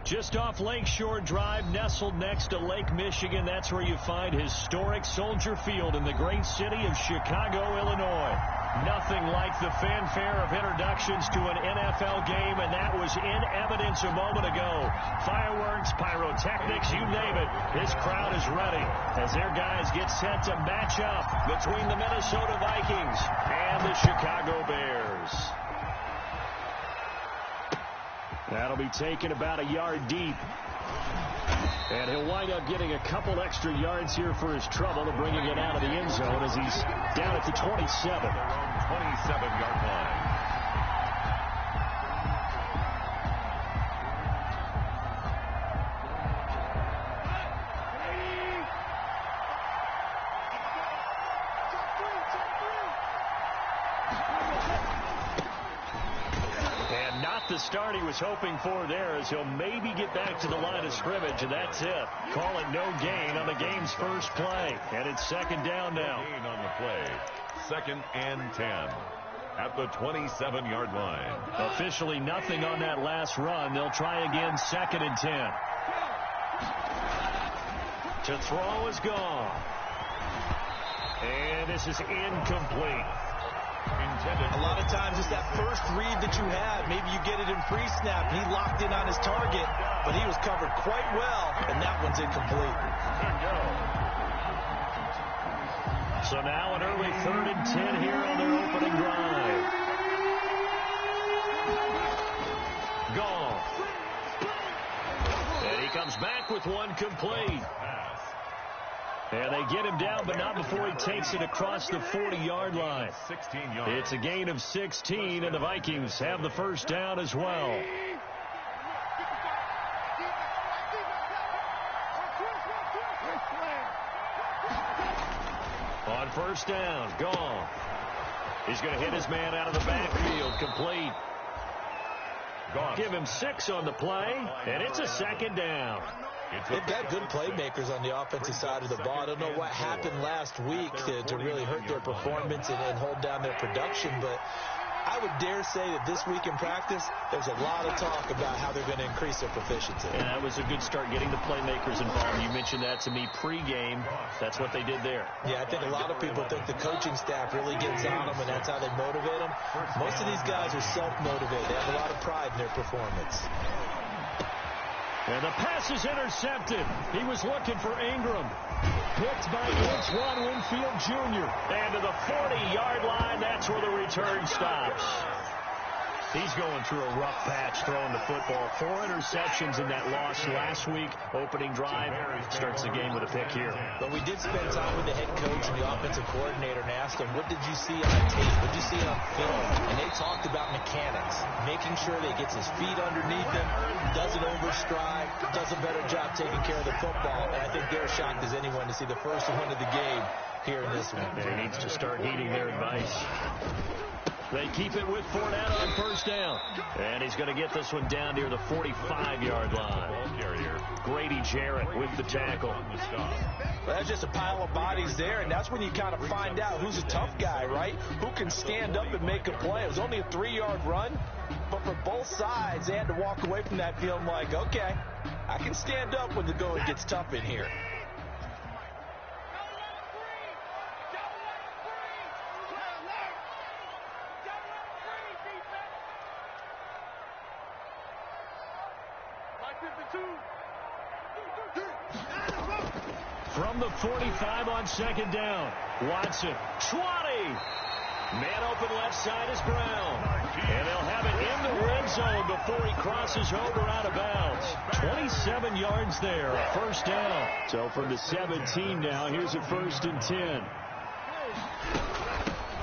Just off Lakeshore Drive, nestled next to Lake Michigan. That's where you find historic Soldier Field in the great city of Chicago, Illinois. Nothing like the fanfare of introductions to an NFL game, and that was in evidence a moment ago. Fireworks, pyrotechnics, you name it. This crowd is ready as their guys get set to match up between the Minnesota Vikings and the Chicago Bears. That'll be taken about a yard deep. And he'll wind up getting a couple extra yards here for his trouble to bringing it out of the end zone as he's down at the 27. 27-yard line. The start he was hoping for there as he'll maybe get back to the line of scrimmage, and that's it. Call it no gain on the game's first play, and it's second down now. No gain on the play. 2nd and 10 at the 27-yard line. Officially nothing on that last run. They'll try again, 2nd and 10. To throw is gone. And this is incomplete. A lot of times it's that first read that you have. Maybe you get it in pre-snap. He locked in on his target, but he was covered quite well, and that one's incomplete. So now an early 3rd and 10 here on their opening drive. Gone. And he comes back with one complete. And they get him down, but not before he takes it across the 40-yard line. 16 yards. It's a gain of 16, and the Vikings have the first down as well. On first down, gone. He's going to hit his man out of the backfield, complete. Gone. Give him 6 on the play, and it's a 2nd down. They've got good playmakers on the offensive side of the ball. I don't know what happened last week to really hurt their performance and hold down their production, but I would dare say that this week in practice, there's a lot of talk about how they're going to increase their proficiency. And that was a good start, getting the playmakers involved. You mentioned that to me pregame. That's what they did there. Yeah, I think a lot of people think the coaching staff really gets on them, and that's how they motivate them. Most of these guys are self-motivated. They have a lot of pride in their performance. And the pass is intercepted. He was looking for Ingram. Picked by Antoine Winfield Jr. And to the 40-yard line, that's where the return stops. He's going through a rough patch throwing the football. 4 interceptions in that loss last week. Opening drive starts the game with a pick here. But we did spend time with the head coach and the offensive coordinator and asked them, what did you see on tape? What did you see on film? And they talked about mechanics, making sure that he gets his feet underneath him, doesn't overstride, does a better job taking care of the football. And I think they're shocked as anyone to see the first one of the game here in this one. He needs to start heeding their advice. They keep it with Fournette on first down. And he's going to get this one down near the 45-yard line. Grady Jarrett with the tackle. Well, that's just a pile of bodies there, and that's when you kind of find out who's a tough guy, right? Who can stand up and make a play. It was only a 3-yard run, but for both sides, they had to walk away from that feeling like, okay, I can stand up when the going gets tough in here. From the 45 on second down, Watson, 20. Man open left side is Brown. And they'll have it in the red zone before he crosses over out of bounds. 27 yards there, a first down. So from the 17 now, here's a 1st and 10.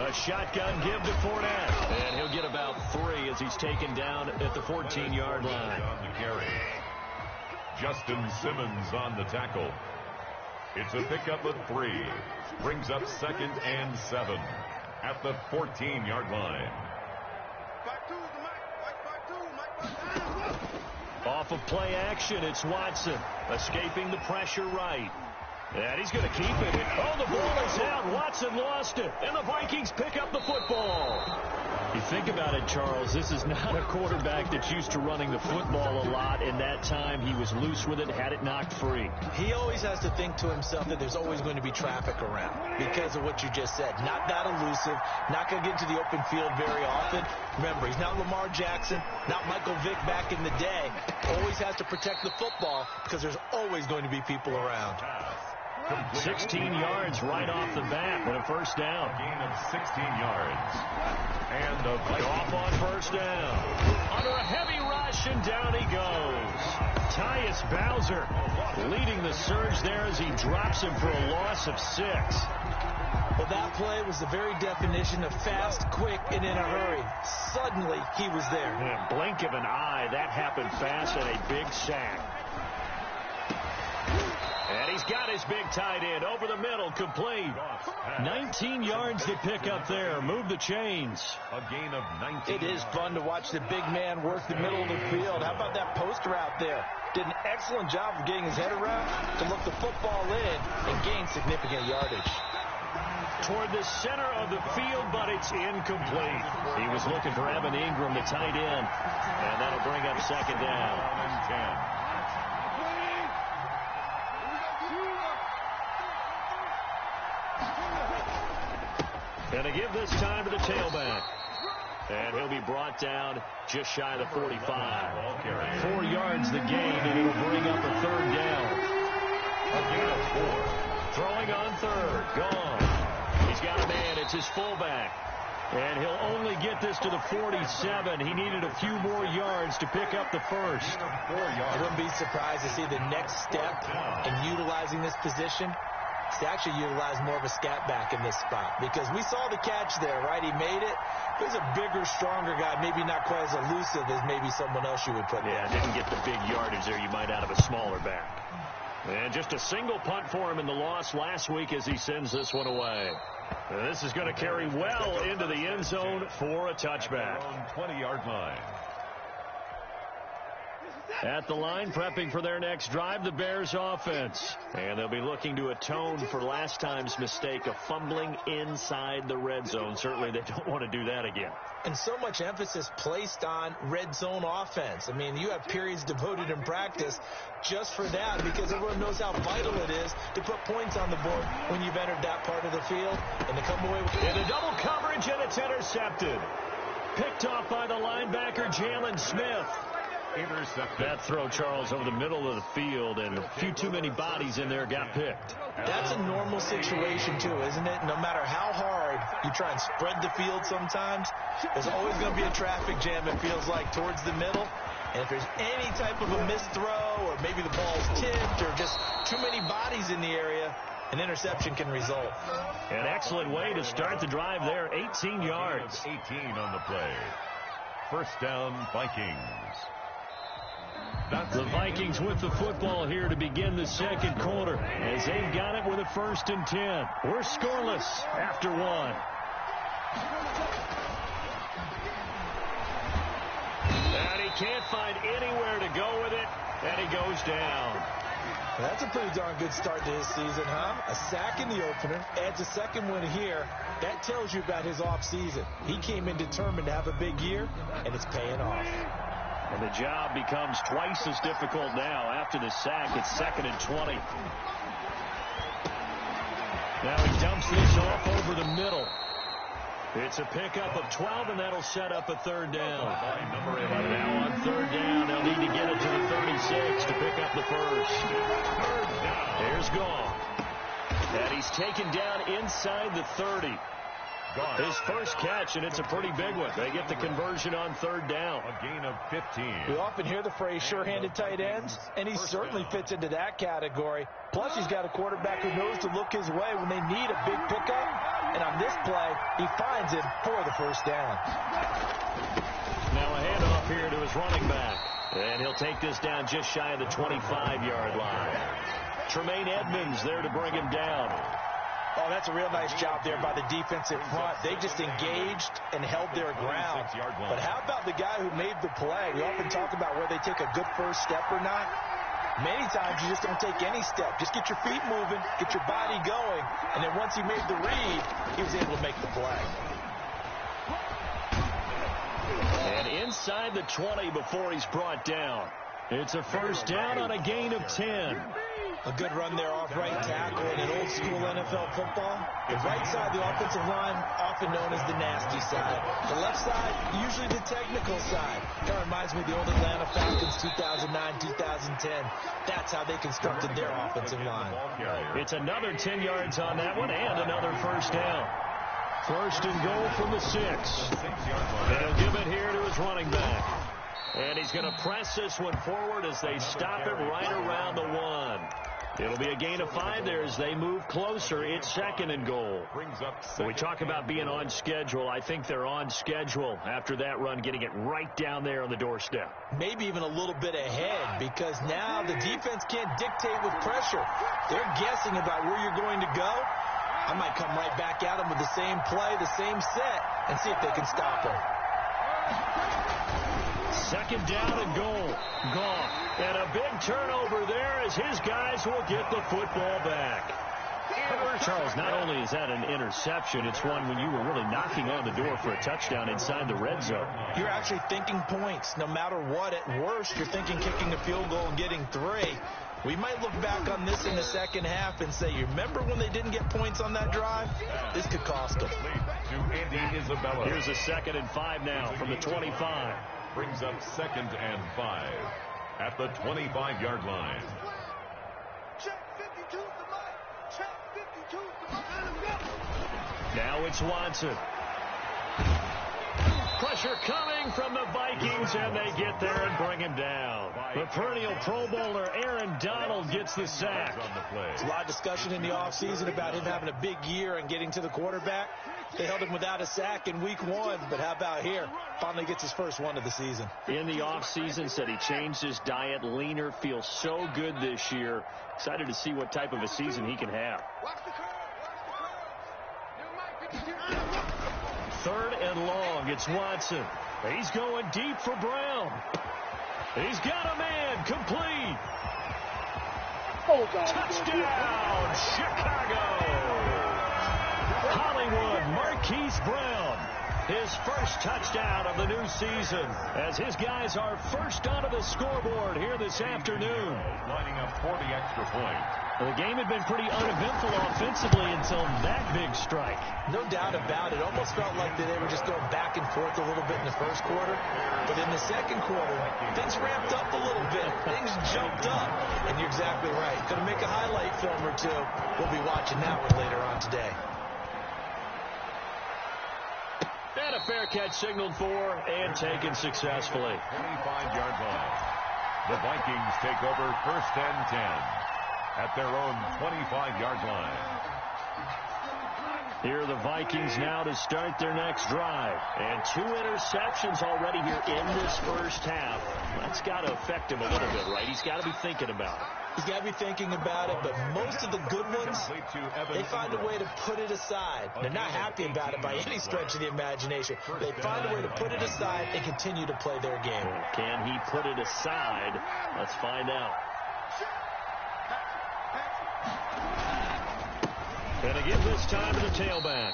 A shotgun give to Fournette. And he'll get about 3 as he's taken down at the 14-yard line. On the carry. Justin Simmons on the tackle. It's a pickup of 3. Brings up 2nd and 7 at the 14-yard line. Off of play action, it's Watson escaping the pressure right. And he's going to keep it. Oh, the ball is out. Watson lost it. And the Vikings pick up the football. You think about it, Charles, this is not a quarterback that's used to running the football a lot. In that time, he was loose with it, had it knocked free. He always has to think to himself that there's always going to be traffic around because of what you just said. Not that elusive, not going to get into the open field very often. Remember, he's not Lamar Jackson, not Michael Vick back in the day. Always has to protect the football because there's always going to be people around. 16 yards right off the bat with a first down. Gain of 16 yards. And a off on first down. Under a heavy rush, and down he goes. Tyus Bowser leading the surge there as he drops him for a loss of 6. Well, that play was the very definition of fast, quick, and in a hurry. Suddenly, he was there. In a blink of an eye, that happened fast, and a big sack. And he's got his big tight end over the middle, complete. 19 yards to pick up there. Move the chains. A gain of 19. It is fun to watch the big man work the middle of the field. How about that post route there? Did an excellent job of getting his head around to look the football in and gain significant yardage. Toward the center of the field, but it's incomplete. He was looking for Evan Ingram, the tight end, and that'll bring up second down. And 10. And to give this time to the tailback. And he'll be brought down just shy of the 45. 4 yards the gain, and it'll bring up a third down. A gain of 4. Throwing on third. Gone. He's got a man. It's his fullback. And he'll only get this to the 47. He needed a few more yards to pick up the first. 4 yards. I wouldn't be surprised to see the next step in utilizing this position. To actually utilize more of a scat back in this spot, because we saw the catch there, right? He made it. There's a bigger, stronger guy, maybe not quite as elusive as maybe someone else you would put there. Yeah, didn't get the big yardage there you might out of a smaller back. And just a single punt for him in the loss last week as he sends this one away. And this is going to carry well into the end zone for a touchback. 20-yard line. At the line, prepping for their next drive, the Bears offense. And they'll be looking to atone for last time's mistake of fumbling inside the red zone. Certainly they don't want to do that again. And so much emphasis placed on red zone offense. I mean, you have periods devoted in practice just for that, because everyone knows how vital it is to put points on the board when you've entered that part of the field. And to come away with in a double coverage, and it's intercepted. Picked off by the linebacker, Jalen Smith. Intercepted. That throw, Charles, over the middle of the field, and a few too many bodies in there got picked. That's a normal situation, too, isn't it? No matter how hard you try and spread the field sometimes, there's always going to be a traffic jam, it feels like, towards the middle. And if there's any type of a missed throw, or maybe the ball's tipped, or just too many bodies in the area, an interception can result. An excellent way to start the drive there. 18 yards. 18 on the play. First down, Vikings. The Vikings with the football here to begin the second quarter, as they've got it with a 1st and 10. We're scoreless after 1. And he can't find anywhere to go with it, and he goes down. Well, that's a pretty darn good start to his season, huh? A sack in the opener, adds a second one here. That tells you about his offseason. He came in determined to have a big year, and it's paying off. And the job becomes twice as difficult now. After the sack, it's 2nd and 20. Now he dumps this off over the middle. It's a pickup of 12, and that'll set up a third down. Number 11. Now on third down, they'll need to get it to the 36 to pick up the first. Third down. There's Goff. And he's taken down inside the 30. His first catch, and it's a pretty big one. They get the conversion on third down. A gain of 15. We often hear the phrase sure-handed tight ends, and he certainly fits into that category. Plus, he's got a quarterback who knows to look his way when they need a big pickup. And on this play, he finds him for the first down. Now a handoff here to his running back. And he'll take this down just shy of the 25-yard line. Tremaine Edmonds there to bring him down. Oh, that's a real nice job there by the defensive front. They just engaged and held their ground. But how about the guy who made the play? We often talk about whether they take a good first step or not. Many times you just don't take any step. Just get your feet moving, get your body going, and then once he made the read, he was able to make the play. And inside the 20 before he's brought down. It's a first down on a gain of 10. A good run there off right tackle. In old school NFL football, the right side of the offensive line, often known as the nasty side. The left side, usually the technical side. That reminds me of the old Atlanta Falcons 2009, 2010. That's how they constructed their offensive line. It's another 10 yards on that one and another first down. First and goal from the 6. They'll give it here to his running back. And he's going to press this one forward as they stop it right around the 1. It'll be a gain of 5 there as they move closer. It's second and goal. When we talk about being on schedule, I think they're on schedule after that run, getting it right down there on the doorstep. Maybe even a little bit ahead, because now the defense can't dictate with pressure. They're guessing about where you're going to go. I might come right back at them with the same play, the same set, and see if they can stop them. Second down and goal. Gone. And a big turnover there as his guys will get the football back. Charles, not only is that an interception, it's one when you were really knocking on the door for a touchdown inside the red zone. You're actually thinking points. No matter what, at worst, you're thinking kicking a field goal and getting 3. We might look back on this in the second half and say, you remember when they didn't get points on that drive? This could cost them. Here's a second and 5 now from the 25. Brings up second and 5 at the 25-yard line. Now it's Watson. Pressure coming from the Vikings, and they get there and bring him down. The perennial Pro Bowler Aaron Donald gets the sack. There's a lot of discussion in the offseason about him having a big year and getting to the quarterback. They held him without a sack in week 1, but how about here? Finally gets his first one of the season. In the offseason, said he changed his diet, leaner, feels so good this year. Excited to see what type of a season he can have. Third and long, it's Watson. He's going deep for Brown. He's got a man, complete. Touchdown, Chicago. Hollywood Marquise Brown, his first touchdown of the new season, as his guys are first onto the scoreboard here this afternoon. Lining up for the extra point. The game had been pretty uneventful offensively until that big strike. No doubt about it. Almost felt like they were just going back and forth a little bit in the first quarter. But in the second quarter, things ramped up a little bit. Things jumped up. And you're exactly right. Going to make a highlight film or two. We'll be watching that one later on today. And a fair catch signaled for and taken successfully. 25-yard line. The Vikings take over first and 10 at their own 25-yard line. Here are the Vikings now to start their next drive. And 2 interceptions already here in this first half. That's got to affect him a little bit, right? He's got to be thinking about it. He's got to be thinking about it, but most of the good ones, they find a way to put it aside. They're not happy about it by any stretch of the imagination. They find a way to put it aside and continue to play their game. Can he put it aside? Let's find out. And again this time to the tailback.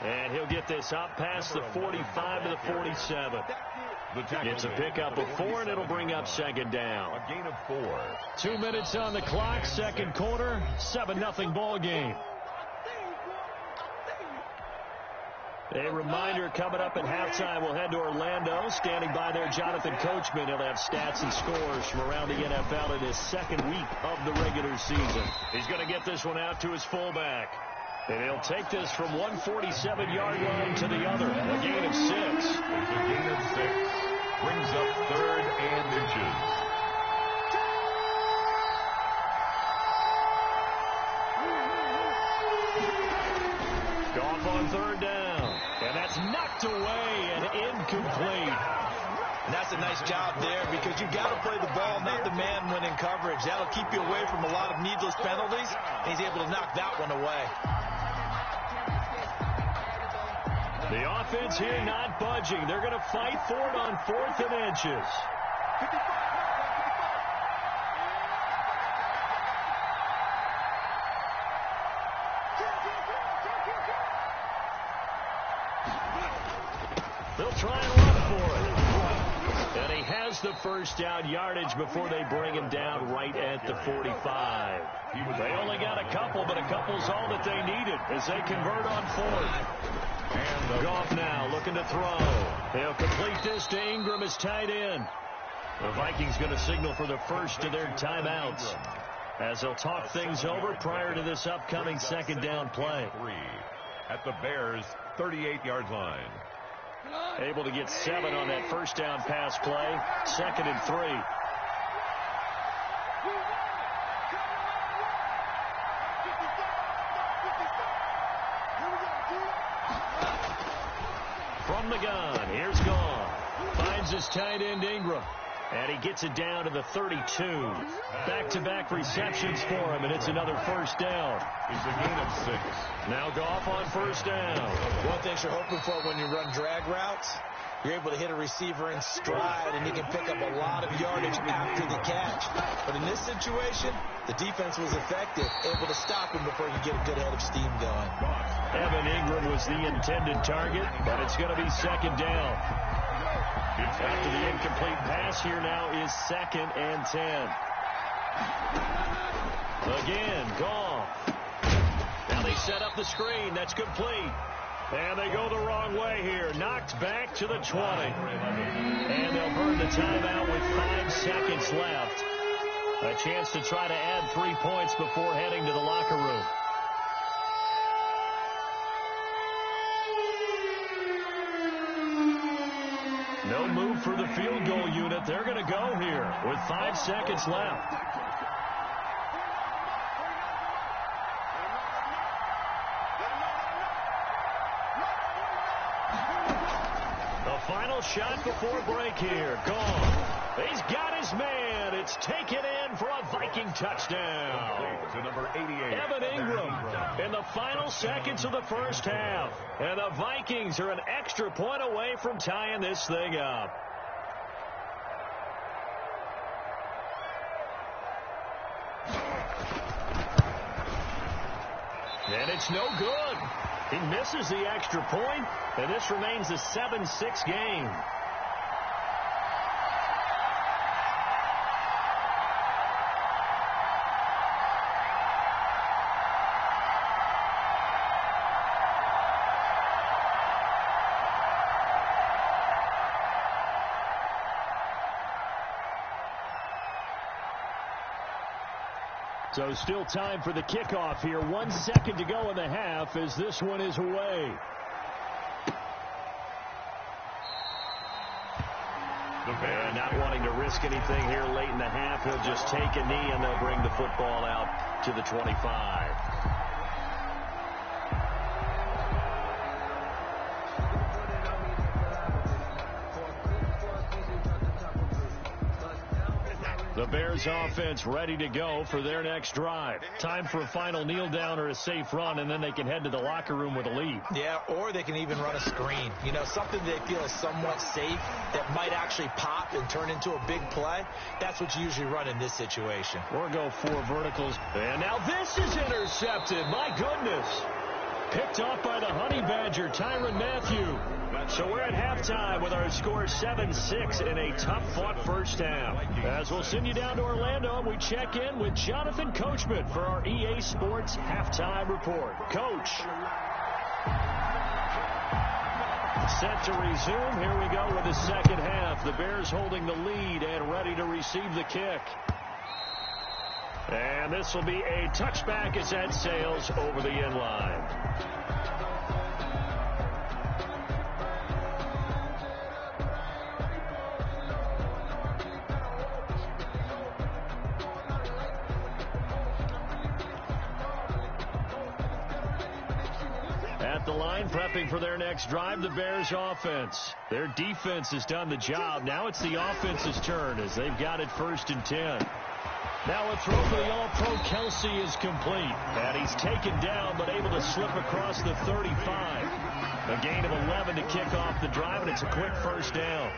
And he'll get this up past the 45 to the 47. It's a pickup of 4, and it'll bring up second down. A gain of 4. 2 minutes on the clock, second quarter, 7-0 ball game. A reminder coming up at halftime, we'll head to Orlando. Standing by there, Jonathan Coachman. He'll have stats and scores from around the NFL in his second week of the regular season. He's going to get this one out to his fullback. And he'll take this from 147-yard line to the other. A gain of 6. It's a gain of 6. Brings up third and inches. Off on third down. And that's knocked away and incomplete. And that's a nice job there because you've got to play the ball, not the man when in coverage. That'll keep you away from a lot of needless penalties. And he's able to knock that one away. The offense here not budging. They're going to fight for it on 4th and inches. They'll try and run for it. And he has the first down yardage before they bring him down right at the 45. They only got a couple, but a couple's all that they needed as they convert on fourth. And Goff now looking to throw. He'll complete this to Ingram as tight end. The Vikings going to signal for the first of their timeouts as they'll talk things over prior to this upcoming second down play. At the Bears' 38-yard line. Able to get 7 on that first down pass play. 2nd and 3. From the gun, here's Goff. Finds his tight end Ingram. And he gets it down to the 32. Back-to-back receptions for him, and it's another first down. It's a gain of 6. Now Goff on first down. One thing you're hoping for when you run drag routes, you're able to hit a receiver in stride, and you can pick up a lot of yardage after the catch. But in this situation, the defense was effective, able to stop him before he could get a good head of steam going. Evan Ingram was the intended target, but it's going to be second down. After the incomplete pass, here now is 2nd and 10. Again, Goff. Now they set up the screen. That's complete. And they go the wrong way here. Knocked back to the 20. And they'll burn the timeout with 5 seconds left. A chance to try to add 3 points before heading to the locker room. No move for the field goal unit. They're going to go here with 5 seconds left. The final shot before break here. Gone. He's got his man. It's taken in for a Viking touchdown. To number 88. Evan Ingram in the final seconds of the first half. And the Vikings are an extra point away from tying this thing up. And it's no good. He misses the extra point, and this remains a 7-6 game. So still time for the kickoff here. 1 second to go in the half as this one is away. And not wanting to risk anything here late in the half, he'll just take a knee and they'll bring the football out to the 25. The Bears offense ready to go for their next drive. Time for a final kneel down or a safe run, and then they can head to the locker room with a lead. Yeah, or they can even run a screen. You know, something they feel is somewhat safe that might actually pop and turn into a big play. That's what you usually run in this situation. Or go 4 verticals. And now this is intercepted. My goodness. Picked off by the Honey Badger, Tyrann Mathieu. So we're at halftime with our score 7-6 in a tough-fought first half. As we'll send you down to Orlando, and we check in with Jonathan Coachman for our EA Sports Halftime Report. Coach. Set to resume. Here we go with the second half. The Bears holding the lead and ready to receive the kick. And this will be a touchback as that sails over the end line. At the line, prepping for their next drive, the Bears offense. Their defense has done the job. Now it's the offense's turn as they've got it 1st and 10. Now a throw for the All-Pro Kelsey is complete. And he's taken down but able to slip across the 35. A gain of 11 to kick off the drive, and it's a quick first down.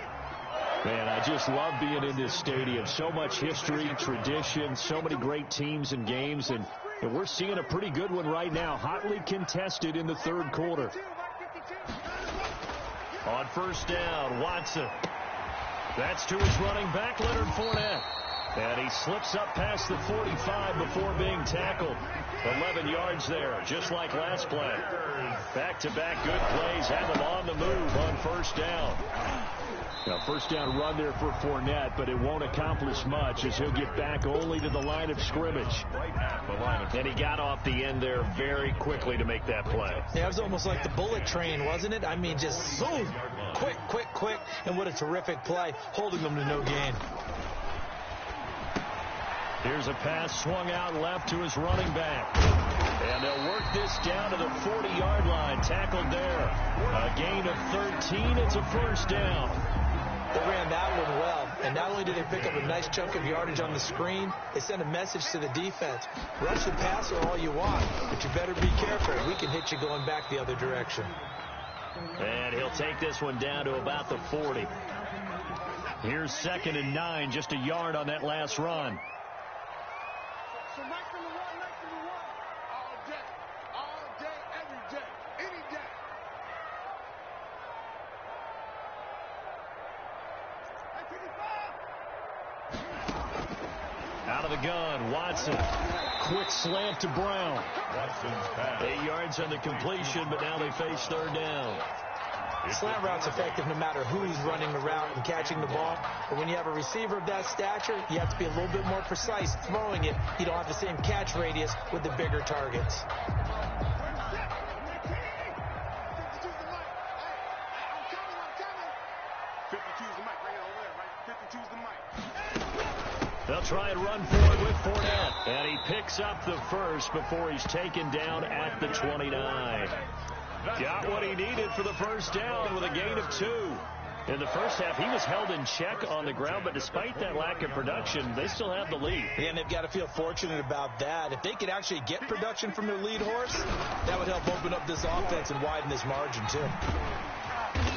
Man, I just love being in this stadium. So much history, tradition, so many great teams and games, and we're seeing a pretty good one right now, hotly contested in the third quarter. On first down, Watson. That's to his running back, Leonard Fournette. And he slips up past the 45 before being tackled. 11 yards there, just like last play. Back-to-back good plays have him on the move on first down. Now, first down run there for Fournette, but it won't accomplish much as he'll get back only to the line of scrimmage. And he got off the end there very quickly to make that play. Yeah, it was almost like the bullet train, wasn't it? I mean, just boom, quick, quick, quick. And what a terrific play, holding them to no gain. Here's a pass swung out left to his running back. And they'll work this down to the 40-yard line. Tackled there. A gain of 13. It's a first down. They ran that one well. And not only did they pick up a nice chunk of yardage on the screen, they sent a message to the defense. Rush the passer all you want, but you better be careful. We can hit you going back the other direction. And he'll take this one down to about the 40. Here's 2nd and 9, just a yard on that last run. So right from the one, all day, every day, any day. Out of the gun, Watson. Quick slant to Brown. 8 yards on the completion, but now they face third down. Slant route's effective no matter who's running the route and catching the ball. But when you have a receiver of that stature, you have to be a little bit more precise throwing it. You don't have the same catch radius with the bigger targets. They'll try and run for it with Fournette. And he picks up the first before he's taken down at the 29. Got what he needed for the first down with a gain of 2. In the first half, he was held in check on the ground, but despite that lack of production, they still have the lead. Yeah, and they've got to feel fortunate about that. If they could actually get production from their lead horse, that would help open up this offense and widen this margin, too.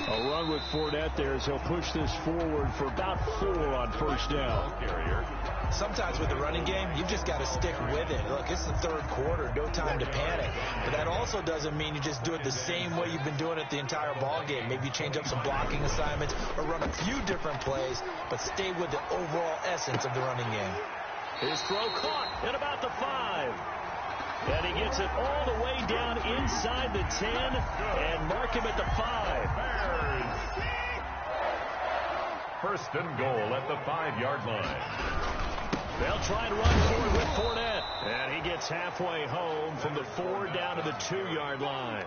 A run with Fournette there as he'll push this forward for about 4 on first down. Sometimes with the running game, you've just got to stick with it. Look, it's the third quarter, no time to panic. But that also doesn't mean you just do it the same way you've been doing it the entire ball game. Maybe you change up some blocking assignments or run a few different plays, but stay with the overall essence of the running game. His throw caught at about the 5. And he gets it all the way down inside the 10 and mark him at the 5. First and goal at the 5-yard line. They'll try and run for it with Fournette. And he gets halfway home from the 4 down to the 2-yard line.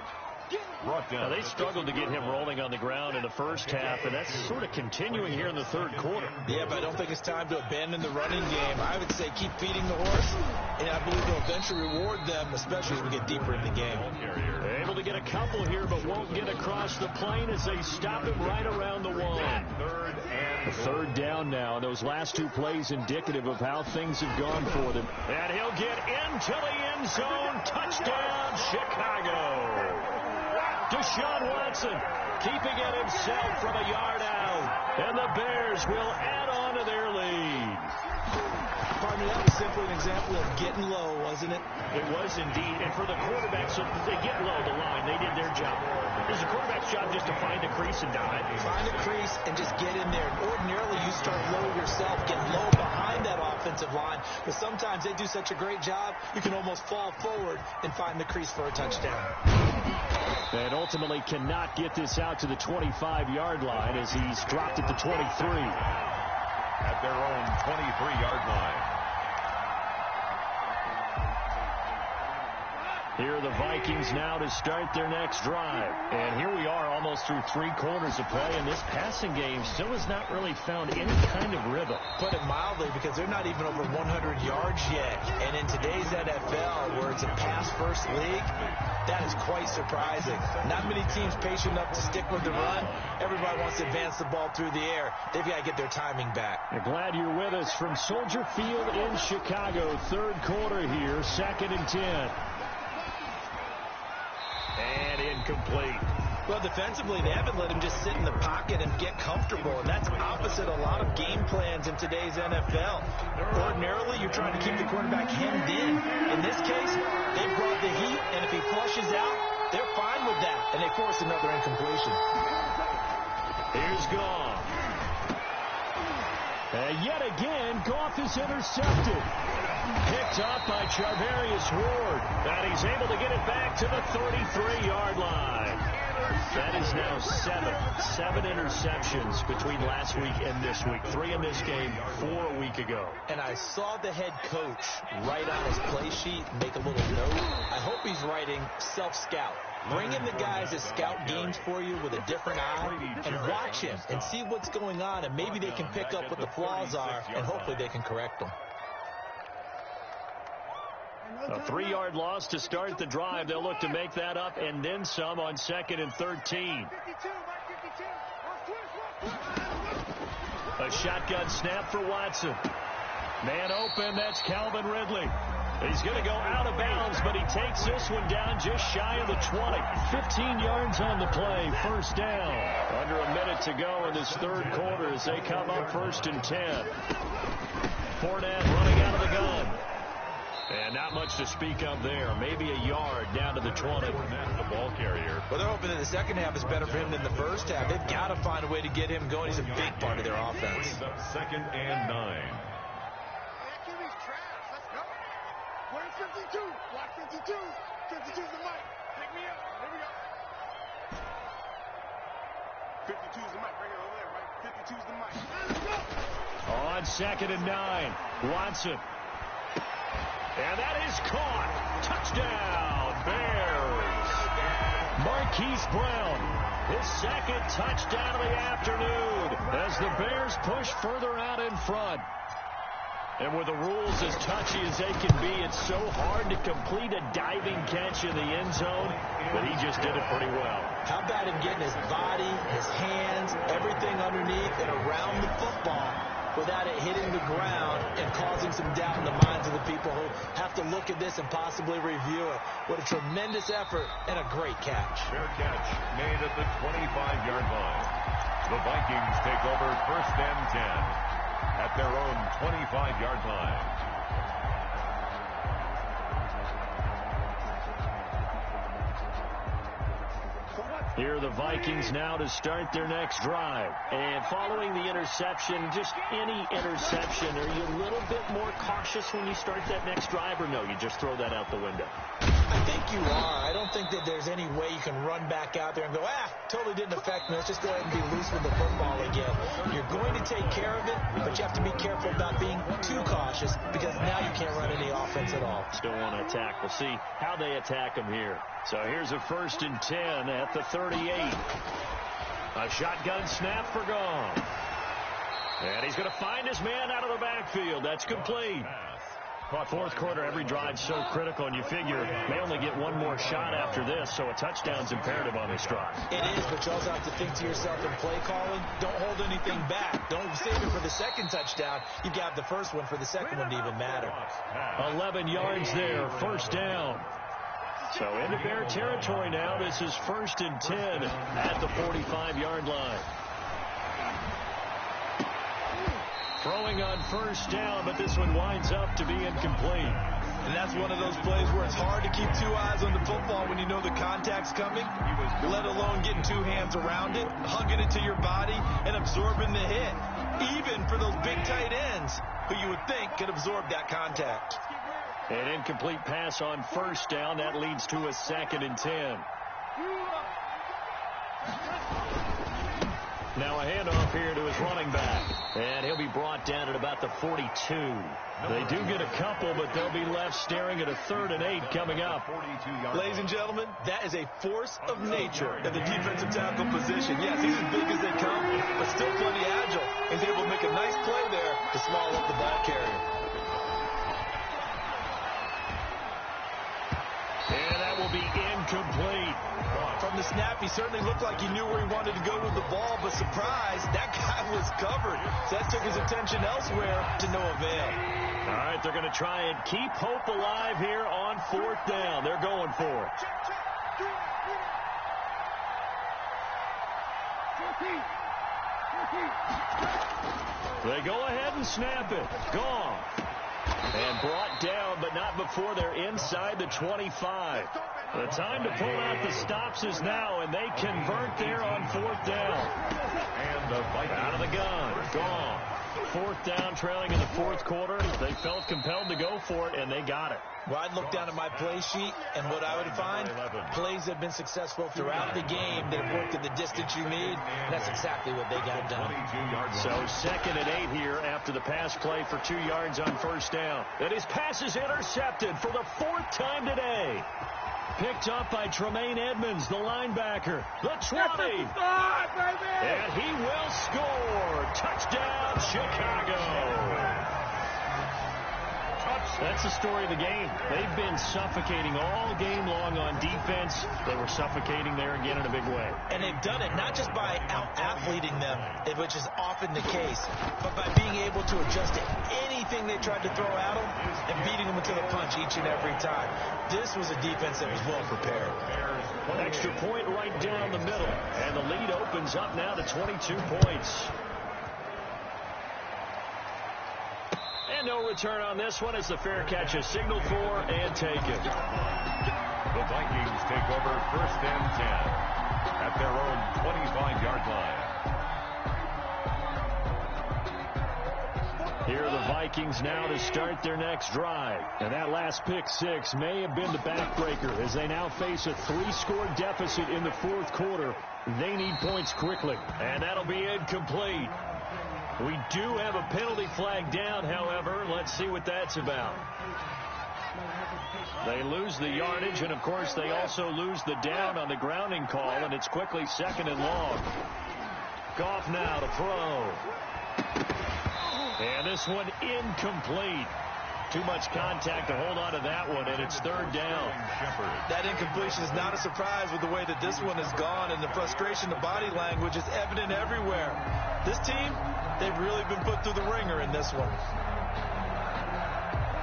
Now, they struggled to get him rolling on the ground in the first half, and that's sort of continuing here in the third quarter. Yeah, but I don't think it's time to abandon the running game. I would say keep feeding the horse, and I believe they'll eventually reward them, especially as we get deeper in the game. Able to get a couple here, but won't get across the plane as they stop him right around the 1. Third down now. Those last 2 plays indicative of how things have gone for them. And he'll get into the end zone. Touchdown, Chicago. Deshaun Watson keeping it himself from a yard out. And the Bears will add on to their lead. Pardon me, that was simply an example of getting low, wasn't it? It was indeed. And for the quarterback, so they get low the line. They did their job. It's the quarterback's job just to find the crease and dive. Find a crease and just get in there. And ordinarily, you start low yourself, get low behind that offensive line. But sometimes they do such a great job, you can almost fall forward and find the crease for a touchdown. And ultimately cannot get this out to the 25-yard line as he's dropped at the 23. At their own 23-yard line. Here are the Vikings now to start their next drive. And here we are almost through 3 quarters of play, and this passing game still has not really found any kind of rhythm. Put it mildly, because they're not even over 100 yards yet. And in today's NFL, where it's a pass-first league, that is quite surprising. Not many teams patient enough to stick with the run. Everybody wants to advance the ball through the air. They've got to get their timing back. I'm glad you're with us from Soldier Field in Chicago. Third quarter here, 2nd and 10. And incomplete. Well, defensively, they haven't let him just sit in the pocket and get comfortable, and that's opposite a lot of game plans in today's NFL. Ordinarily, you're trying to keep the quarterback hemmed in. In this case, they brought the heat, and if he flushes out, they're fine with that, and they force another incompletion. Here's Goff. And yet again, Goff is intercepted. Picked up by Charvarius Ward. And he's able to get it back to the 33-yard line. That is now seven interceptions between last week and this week. 3 in this game, 4 a week ago. And I saw the head coach write on his play sheet, make a little note. I hope he's writing self-scout. Bring in the guys that scout games for you with a different eye and watch him and see what's going on, and maybe they can pick up what the flaws are, and hopefully they can correct them. A 3-yard loss to start the drive. They'll look to make that up and then some on 2nd and 13. A shotgun snap for Watson. Man open, that's Calvin Ridley. He's going to go out of bounds, but he takes this one down just shy of the 20. 15 yards on the play, first down. Under a minute to go in this third quarter as they come up 1st and 10. Fournette running out of the gun. And not much to speak of there. Maybe a yard down to the 20. The ball carrier. Well, they're hoping that the second half is better for him than the first half. They've got to find a way to get him going. He's a big part of their offense. Brings up 2nd and 9. We're in 52. Block 52. 52's the mic. Pick me up. Here we go. 52's the mic. Bring it over there, right? 52's the mic. Let's go. On 2nd and 9. Watson. And that is caught. Touchdown, Bears. Marquise Brown, his 2nd touchdown of the afternoon as the Bears push further out in front. And with the rules as touchy as they can be, it's so hard to complete a diving catch in the end zone, but he just did it pretty well. How about him getting his body, his hands, everything underneath and around the football without it hitting the ground and causing some doubt in the minds of the people who have to look at this and possibly review it. What a tremendous effort and a great catch. Fair catch made at the 25-yard line. The Vikings take over 1st and 10 at their own 25-yard line. Here are the Vikings now to start their next drive. And following the interception, just any interception, are you a little bit more cautious when you start that next drive, or no, you just throw that out the window? I think you are. I don't think that there's any way you can run back out there and go, totally didn't affect me. Let's just go ahead and be loose with the football again. You're going to take care of it, but you have to be careful about being too cautious because now you can't run any offense at all. Still want to attack. We'll see how they attack them here. So here's a 1st and 10 at the 38. A shotgun snap for Goff. And he's going to find his man out of the backfield. That's complete. 4th quarter, every drive's so critical, and you figure they only get one more shot after this, so a touchdown's imperative on this drive. It is, but you also have to think to yourself in play calling, don't hold anything back. Don't save it for the 2nd touchdown. You've got the first one for the 2nd one to even matter. 11 yards there, 1st down. So into Bear territory now. This is 1st and 10 at the 45-yard line. Throwing on 1st down, but this one winds up to be incomplete. And that's one of those plays where it's hard to keep 2 eyes on the football when you know the contact's coming, let alone getting 2 hands around it, hugging it to your body, and absorbing the hit. Even for those big tight ends who you would think could absorb that contact. An incomplete pass on 1st down. That leads to a 2nd and 10. Now a handoff here to his running back. And he'll be brought down at about the 42. They do get a couple, but they'll be left staring at a 3rd and 8 coming up. Ladies and gentlemen, that is a force of nature at the defensive tackle position. Yes, he's as big as they come, but still plenty agile. He's able to make a nice play there to swallow up the ball carrier. And that will be incomplete. From the snap, he certainly looked like he knew where he wanted to go with the ball, but surprise, that guy was covered. So that took his attention elsewhere to no avail. All right, they're going to try and keep hope alive here on 4th down. They're going for it. They go ahead and snap it. Gone. And brought down, but not before they're inside the 25. The time to pull out the stops is now, and they convert there on 4th down. And the Vikings out of the gun. Gone. Fourth down, trailing in the fourth quarter. They felt compelled to go for it, and they got it. Well, I'd look down at my play sheet, and what I would find, plays that have been successful throughout the game that have worked in the distance you need. That's exactly what they got done. So 2nd and 8 here after the pass play for 2 yards on first down. And his pass is intercepted for the 4th time today. Picked up by Tremaine Edmonds, the linebacker. The 20. And he will score. Touchdown, Chicago. That's the story of the game. They've been suffocating all game long on defense. They were suffocating there again in a big way. And they've done it not just by out-athleting them, which is often the case, but by being able to adjust to anything they tried to throw at them and beating them into the punch each and every time. This was a defense that was well prepared. Extra point right down the middle. And the lead opens up now to 22 points. And no return on this one as the fair catch is signaled for and taken. The Vikings take over 1st and 10 at their own 25-yard line. Here are the Vikings now to start their next drive. And that last pick six may have been the backbreaker as they now face a 3-score deficit in the fourth quarter. They need points quickly. And that'll be incomplete. We do have a penalty flag down, however. Let's see what that's about. They lose the yardage, and, of course, they also lose the down on the grounding call, and it's quickly 2nd and long. Goff now to throw. And this one incomplete. Too much contact to hold on to that one, and it's 3rd down. That incompletion is not a surprise with the way that this one has gone, and the frustration, the body language is evident everywhere. This team, they've really been put through the ringer in this one.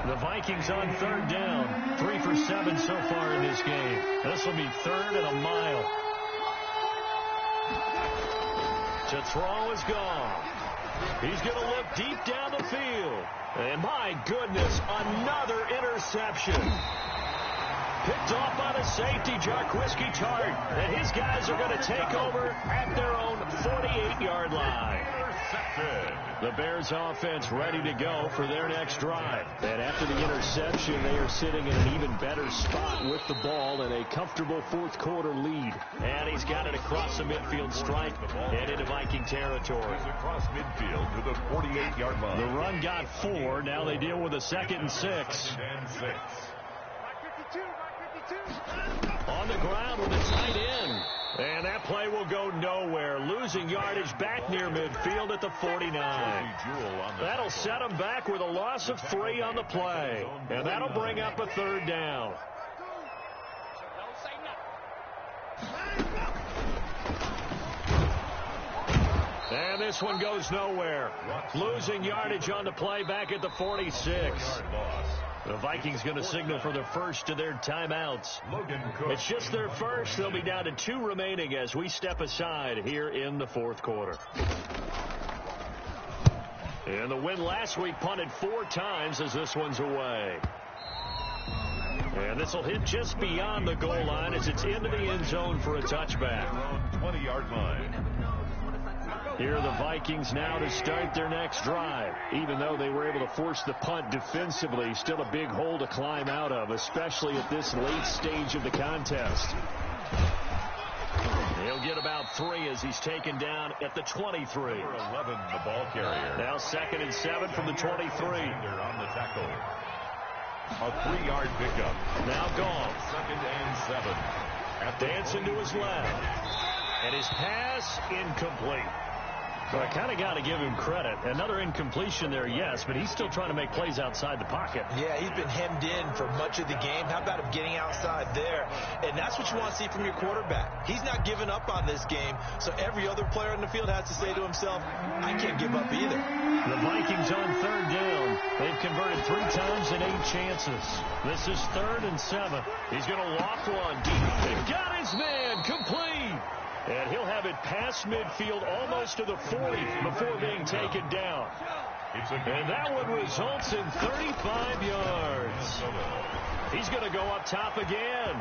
The Vikings on 3rd down. 3 for 7 so far in this game. This will be 3rd and a mile. To throw is gone. He's going to look deep down the field. And my goodness, another interception. Picked off by the safety, Jarquiski Tart. And his guys are going to take over at their own 48-yard line. The Bears offense ready to go for their next drive. And after the interception, they are sitting in an even better spot with the ball and a comfortable fourth quarter lead. And he's got it across the midfield stripe and into Viking territory. Across midfield to the 48-yard line. The run got 4. Now they deal with a 2nd and 6. On the ground with a tight end. And that play will go nowhere. Losing yardage back near midfield at the 49. That'll set them back with a loss of 3 on the play. And that'll bring up a 3rd down. And this one goes nowhere. Losing yardage on the play back at the 46. The Vikings going to signal for the first of their timeouts. It's just their first. They'll be down to 2 remaining as we step aside here in the fourth quarter. And the win last week punted 4 times as this one's away. And this will hit just beyond the goal line as it's into the end zone for a touchback. 20-yard line. Here are the Vikings now to start their next drive. Even though they were able to force the punt defensively, still a big hole to climb out of, especially at this late stage of the contest. He'll get about 3 as he's taken down at the 23. Number 11, the ball carrier. Now 2nd and 7 from the 23. On the tackle. A 3-yard pickup. Now gone. 2nd and 7. Dancing to his left. And his pass incomplete. But I kind of got to give him credit. Another incompletion there, yes, but he's still trying to make plays outside the pocket. Yeah, he's been hemmed in for much of the game. How about him getting outside there? And that's what you want to see from your quarterback. He's not giving up on this game, so every other player in the field has to say to himself, I can't give up either. The Vikings on 3rd down. They've converted 3 times in 8 chances. This is 3rd and 7. He's going to loft one deep. He got his man complete. And he'll have it past midfield almost to the 40 before being taken down. And that one results in 35 yards. He's going to go up top again.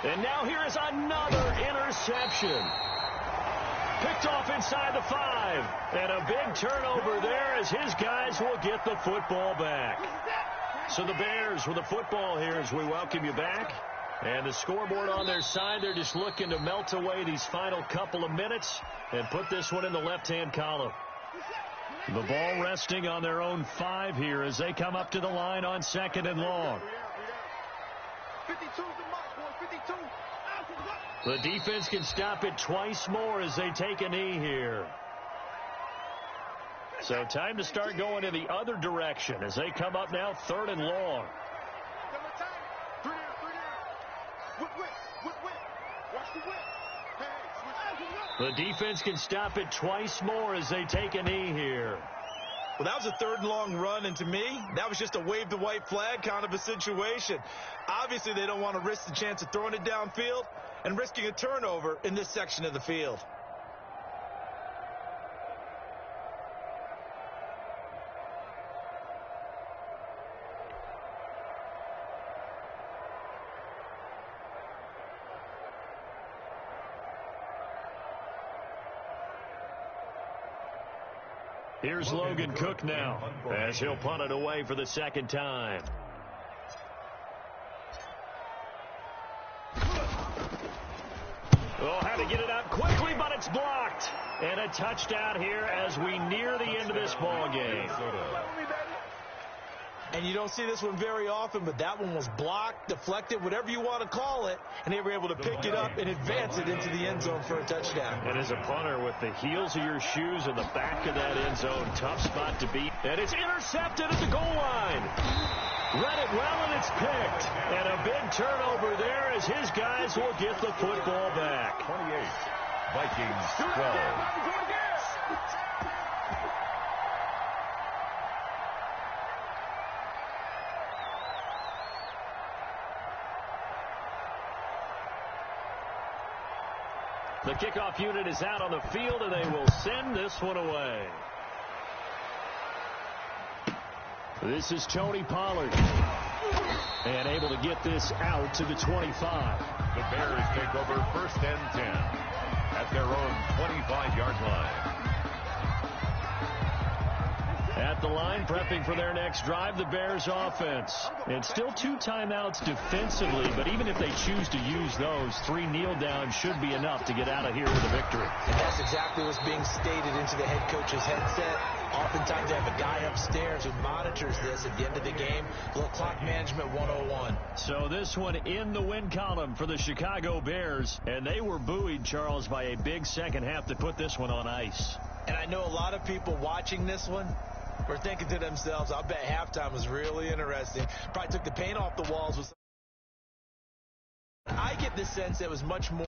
And now here is another interception. Picked off inside the 5. And a big turnover there as his guys will get the football back. So the Bears with the football here as we welcome you back. And the scoreboard on their side, they're just looking to melt away these final couple of minutes and put this one in the left-hand column. The ball resting on their own 5 here as they come up to the line on 2nd and long. 52's the mark, boy. 52. The defense can stop it twice more as they take a knee here. So time to start going in the other direction as they come up now 3rd and long. The defense can stop it twice more as they take a knee here. Well, that was a 3rd and long run, and to me, that was just a wave the white flag kind of a situation. Obviously, they don't want to risk the chance of throwing it downfield and risking a turnover in this section of the field. Here's Logan Cook now as he'll punt it away for the 2nd time. Oh, had to get it out quickly, but it's blocked. And a touchdown here as we near the end of this ball game. And you don't see this one very often, but that one was blocked, deflected, whatever you want to call it, and they were able to pick it up and advance it into the end zone for a touchdown. And as a punter, with the heels of your shoes in the back of that end zone, tough spot to beat. And it's intercepted at the goal line. Read it well, and it's picked. And a big turnover there as his guys will get the football back. 28, Vikings 12. The kickoff unit is out on the field, and they will send this one away. This is Tony Pollard. And able to get this out to the 25. The Bears take over 1st and 10 at their own 25-yard line. At the line, prepping for their next drive, the Bears offense. And still 2 timeouts defensively, but even if they choose to use those, 3 kneel downs should be enough to get out of here with a victory. And that's exactly what's being stated into the head coach's headset. Oftentimes they have a guy upstairs who monitors this at the end of the game. A little clock management 101. So this one in the win column for the Chicago Bears. And they were buoyed, Charles, by a big second half to put this one on ice. And I know a lot of people watching this one were thinking to themselves, I bet halftime was really interesting. Probably took the paint off the walls. I get the sense it was much more